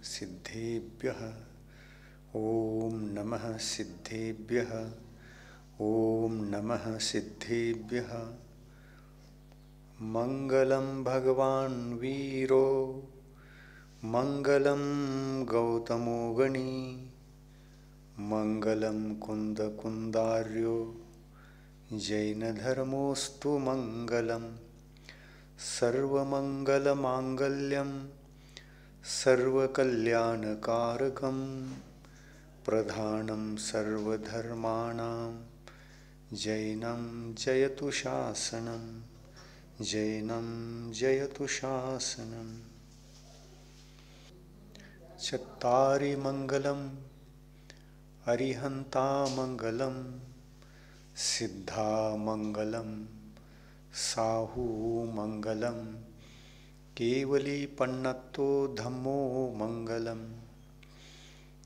सिद्धेभ्यः। ॐ नमः सिद्धेभ्यः। ॐ नमः सिद्धेभ्यः। मङ्गलं भगवान् वीरो मङ्गलं गौतमो गणी मङ्गलं कुन्दकुन्दार्यो जैनधर्मोऽस्तु मङ्गलम्। सर्वमङ्गलमाङ्गल्यं सर्वकल्याणकारकं प्रधानं सर्वधर्माणां जैनं जयतु शासनं। जैनं जयतु शासनम्। चत्तारि मङ्गलम् अरिहन्ता मङ्गलं सिद्धा मङ्गलं साहू मङ्गलं केवली पन्नत्तो धम्मो मङ्गलं।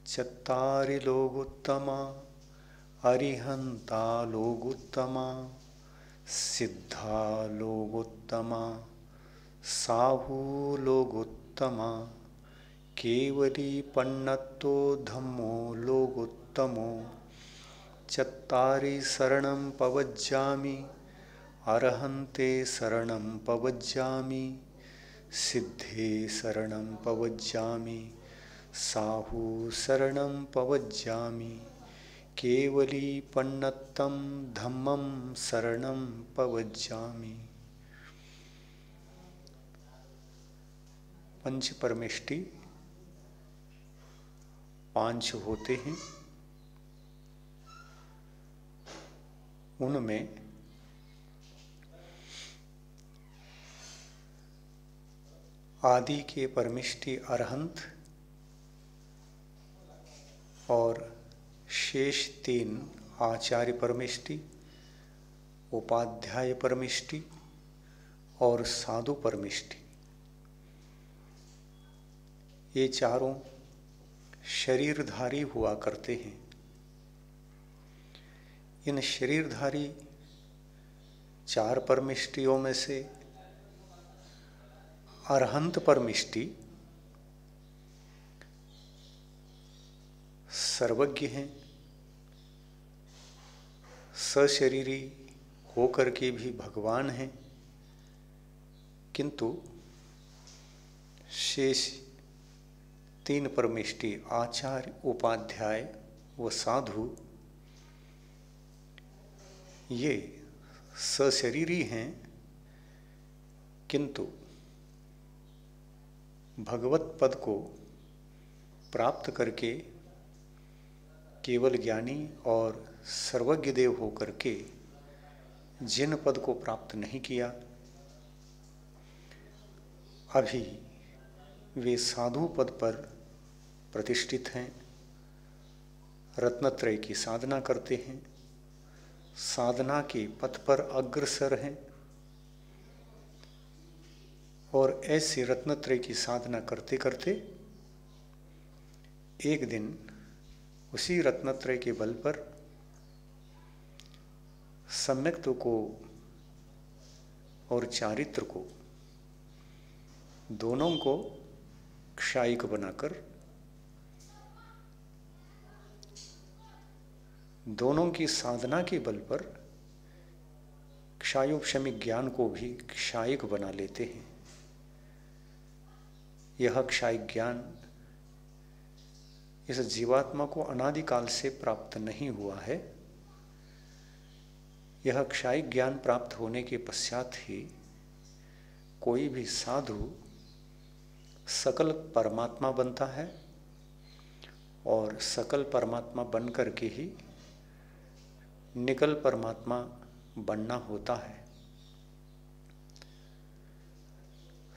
चत्तारि लोगोत्तमा अरिहन्ता लोगोत्तमा सिद्धा लोगोत्तमा साहू लोगोत्तमा केवली पन्नत्तो धम्मो लोगोत्तमो। चत्तारि शरणं पवज्जामि अरहन्ते शरणं पवज्जामि सिद्धे शरणं पवज्जामि साहू शरणं पवज्जामि केवली पन्नत्तं धम्मं शरणं पवज्जामि। पंच परमेष्टि 5 होते हैं। उनमें आदि के परमिष्टि अरहंत और शेष 3 आचार्य परमिष्टि, उपाध्याय परमिष्टि और साधु परमिष्टि, ये चारों शरीरधारी हुआ करते हैं। इन शरीरधारी 4 परमिष्टियों में से अरहंत परमिष्टि सर्वज्ञ हैं, सशरीरी होकर के भी भगवान हैं, किंतु शेष 3 परमिष्टि आचार्य, उपाध्याय व साधु ये सशरीरी हैं, किंतु भगवत पद को प्राप्त करके केवल ज्ञानी और सर्वज्ञ देव होकर के जिन पद को प्राप्त नहीं किया, अभी वे साधु पद पर प्रतिष्ठित हैं, रत्नत्रय की साधना करते हैं, साधना के पथ पर अग्रसर हैं और ऐसे रत्नत्रय की साधना करते करते एक दिन उसी रत्नत्रय के बल पर सम्यक्त्व को और चारित्र को दोनों को क्षायिक बनाकर दोनों की साधना के बल पर क्षायोपशमिक ज्ञान को भी क्षायिक बना लेते हैं। यह क्षायिक ज्ञान इस जीवात्मा को अनादिकाल से प्राप्त नहीं हुआ है। यह क्षायिक ज्ञान प्राप्त होने के पश्चात ही कोई भी साधु सकल परमात्मा बनता है और सकल परमात्मा बन करके ही निकल परमात्मा बनना होता है।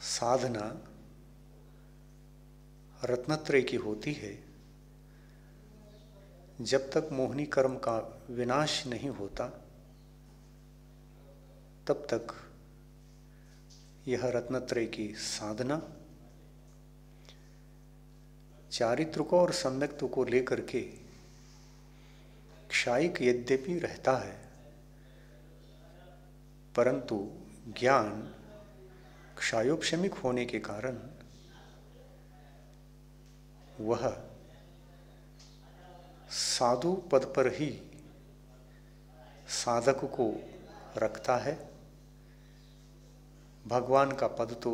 साधना रत्नत्रय की होती है। जब तक मोहिनी कर्म का विनाश नहीं होता तब तक यह रत्नत्रय की साधना चारित्र को और सम्यक्त्व को लेकर के क्षायिक यद्यपि रहता है, परंतु ज्ञान क्षायोपशमिक होने के कारण वह साधु पद पर ही साधक को रखता है। भगवान का पद तो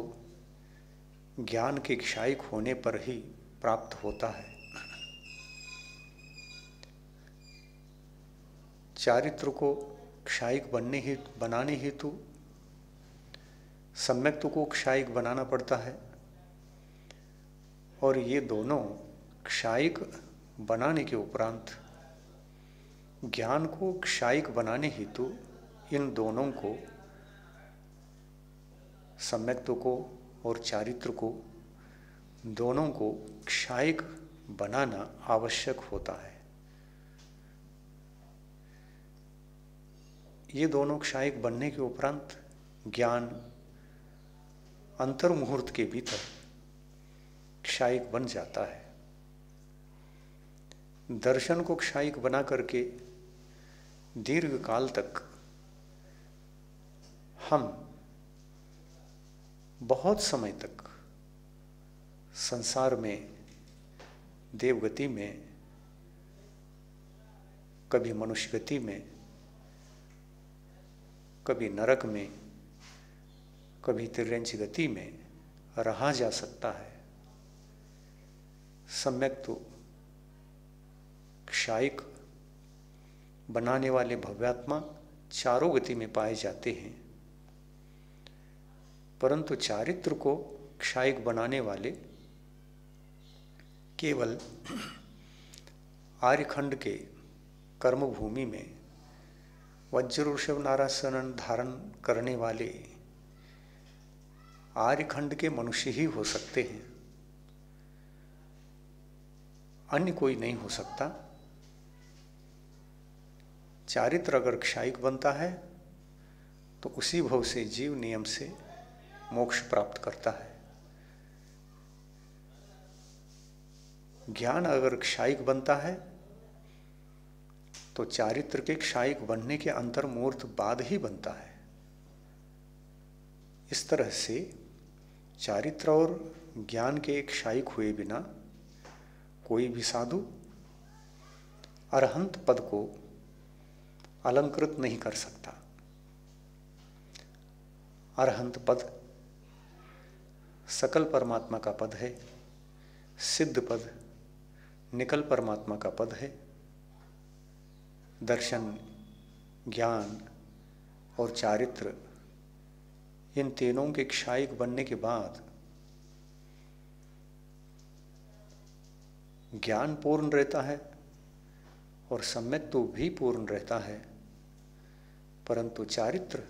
ज्ञान के क्षायिक होने पर ही प्राप्त होता है। चारित्र को क्षायिक बनाने हेतु सम्यक्त्व को क्षायिक बनाना पड़ता है, और ये दोनों क्षायिक बनाने के उपरांत ज्ञान को क्षायिक बनाने हेतु इन दोनों को, सम्यक्त्व को और चारित्र को, दोनों को क्षायिक बनाना आवश्यक होता है। ये दोनों क्षायिक बनने के उपरांत ज्ञान अंतर्मुहूर्त के भीतर क्षायिक बन जाता है। दर्शन को क्षायिक बना करके दीर्घ काल तक हम बहुत समय तक संसार में, देवगति में, कभी मनुष्य गति में, कभी नरक में, कभी तिर्यंच गति में रहा जा सकता है। सम्यक्त्व क्षायिक बनाने वाले भव्यात्मा चारों गति में पाए जाते हैं, परंतु चारित्र को क्षायिक बनाने वाले केवल आर्यखंड के कर्मभूमि में वज्र वृषभ नारासन धारण करने वाले आर्यखंड के मनुष्य ही हो सकते हैं, अन्य कोई नहीं हो सकता। चारित्र अगर क्षायिक बनता है तो उसी भव से जीव नियम से मोक्ष प्राप्त करता है। ज्ञान अगर क्षायिक बनता है तो चारित्र के क्षायिक बनने के अंतर्मुहूर्त बाद ही बनता है। इस तरह से चारित्र और ज्ञान के क्षायिक हुए बिना कोई भी साधु अरहंत पद को अलंकृत नहीं कर सकता। अरहंत पद सकल परमात्मा का पद है, सिद्ध पद निकल परमात्मा का पद है। दर्शन, ज्ञान और चारित्र, इन तीनों के क्षायिक बनने के बाद ज्ञान पूर्ण रहता है और सम्यक्त्व भी पूर्ण रहता है, परंतु चारित्र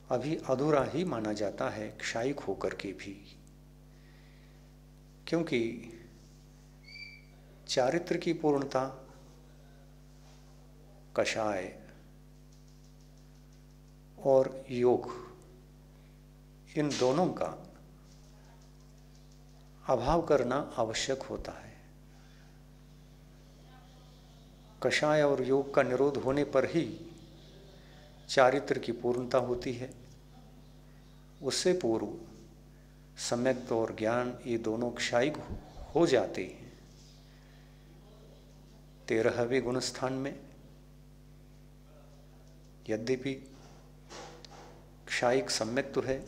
अभी अधूरा ही माना जाता है क्षायिक होकर के भी, क्योंकि चारित्र की पूर्णता कषाय और योग, इन दोनों का अभाव करना आवश्यक होता है। कषाय और योग का निरोध होने पर ही चारित्र की पूर्णता होती है। उससे पूर्व सम्यक्त्व और ज्ञान ये दोनों क्षायिक हो जाते हैं। 13वें गुणस्थान में यद्यपि क्षायिक सम्यक्त्व है,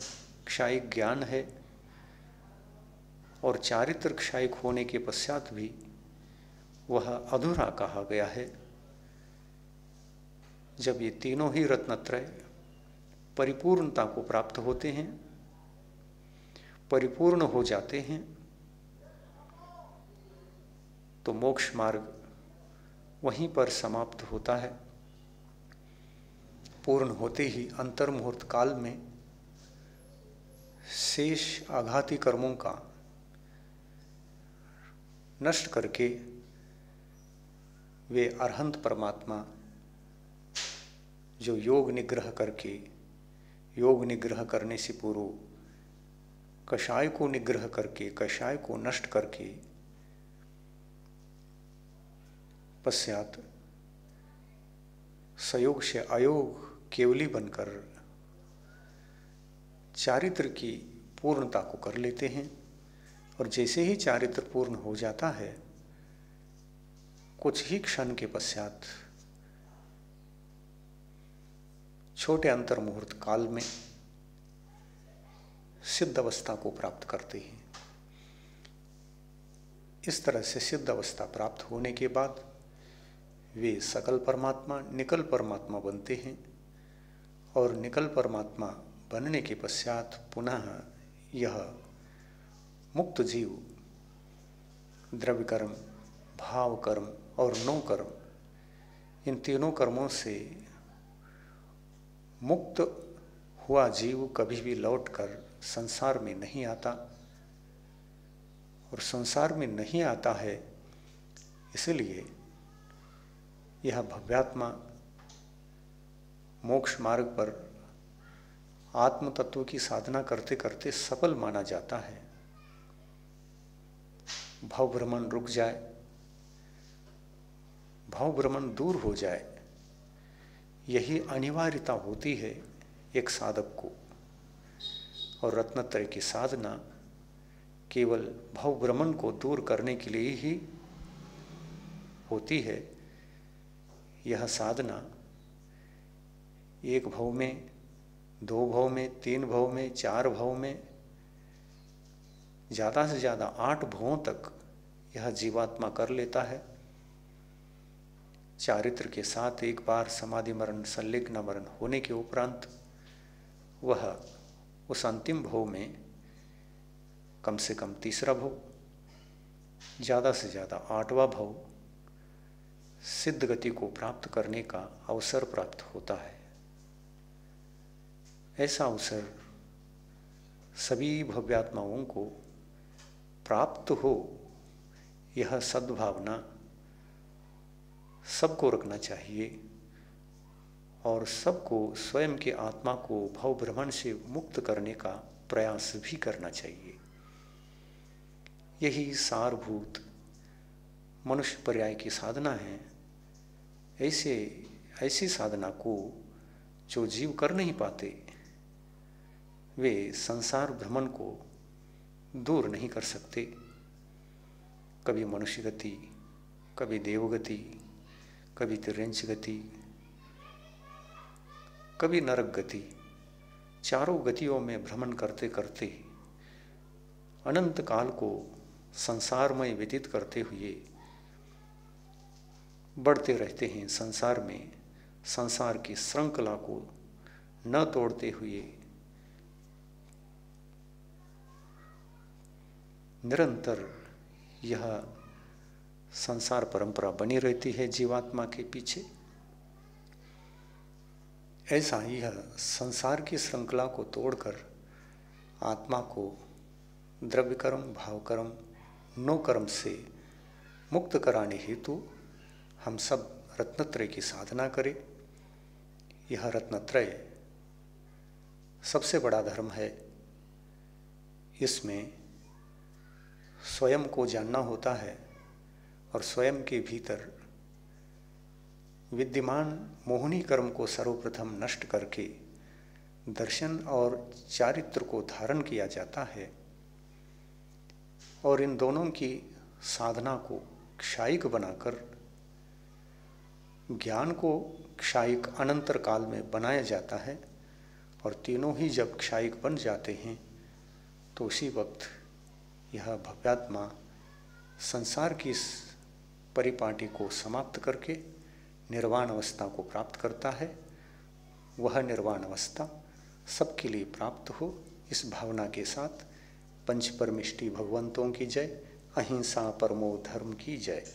क्षायिक ज्ञान है और चारित्र क्षायिक होने के पश्चात भी वह अधूरा कहा गया है। जब ये तीनों ही रत्नत्रय परिपूर्णता को प्राप्त होते हैं, परिपूर्ण हो जाते हैं, तो मोक्ष मार्ग वहीं पर समाप्त होता है। पूर्ण होते ही अंतर्मुहूर्त काल में शेष आघाती कर्मों का नष्ट करके वे अरहंत परमात्मा जो योग निग्रह करके, योग निग्रह करने से पूर्व कषाय को निग्रह करके, कषाय को नष्ट करके पश्चात सयोग से अयोग केवली बनकर चारित्र की पूर्णता को कर लेते हैं और जैसे ही चारित्र पूर्ण हो जाता है, कुछ ही क्षण के पश्चात छोटे अंतर मुहूर्त काल में सिद्ध अवस्था को प्राप्त करते हैं। इस तरह से सिद्ध अवस्था प्राप्त होने के बाद वे सकल परमात्मा, निकल परमात्मा बनते हैं और निकल परमात्मा बनने के पश्चात पुनः यह मुक्त जीव द्रव्य कर्म, भाव कर्म और नो कर्म, इन तीनों कर्मों से मुक्त हुआ जीव कभी भी लौटकर संसार में नहीं आता। और संसार में नहीं आता है इसलिए यह भव्यात्मा मोक्ष मार्ग पर आत्म तत्व की साधना करते करते सफल माना जाता है। भाव भ्रमण रुक जाए, भाव भ्रमण दूर हो जाए, यही अनिवार्यता होती है एक साधक को। और रत्नत्रय की साधना केवल भाव भ्रमण को दूर करने के लिए ही होती है। यह साधना एक भाव में, दो भाव में, तीन भाव में, चार भाव में, ज़्यादा से ज़्यादा 8 भावों तक यह जीवात्मा कर लेता है। चारित्र के साथ एक बार समाधि मरण, संलिग्न मरण होने के उपरांत वह उस अंतिम भाव में कम से कम तीसरा भाव, ज़्यादा से ज़्यादा 8वां भाव सिद्ध गति को प्राप्त करने का अवसर प्राप्त होता है। ऐसा अवसर सभी भव्यात्माओं को प्राप्त हो, यह सद्भावना सबको रखना चाहिए और सबको स्वयं के आत्मा को भाव भ्रमण से मुक्त करने का प्रयास भी करना चाहिए। यही सारभूत मनुष्य पर्याय की साधना है। ऐसी साधना को जो जीव कर नहीं पाते, वे संसार भ्रमण को दूर नहीं कर सकते। कभी मनुष्य गति, कभी देवगति, कभी तिर्यंच गति, कभी नरक गति, चारों गतियों में भ्रमण करते करते अनंत काल को संसार में व्यतीत करते हुए बढ़ते रहते हैं। संसार में संसार की श्रृंखला को न तोड़ते हुए निरंतर यह संसार परंपरा बनी रहती है जीवात्मा के पीछे। ऐसा ही यह संसार की श्रृंखला को तोड़कर आत्मा को द्रव्य कर्म, भाव कर्म, नो कर्म से मुक्त कराने हेतु हम सब रत्नत्रय की साधना करें। यह रत्नत्रय सबसे बड़ा धर्म है। इसमें स्वयं को जानना होता है और स्वयं के भीतर विद्यमान मोहनी कर्म को सर्वप्रथम नष्ट करके दर्शन और चारित्र को धारण किया जाता है और इन दोनों की साधना को क्षायिक बनाकर ज्ञान को क्षायिक अनंतर काल में बनाया जाता है। और तीनों ही जब क्षायिक बन जाते हैं तो उसी वक्त यह भव्यात्मा संसार की इस परिपाटी को समाप्त करके निर्वाण अवस्था को प्राप्त करता है। वह निर्वाण अवस्था सबके लिए प्राप्त हो, इस भावना के साथ पंच परमिष्टि भगवंतों की जय, अहिंसा परमो धर्म की जय।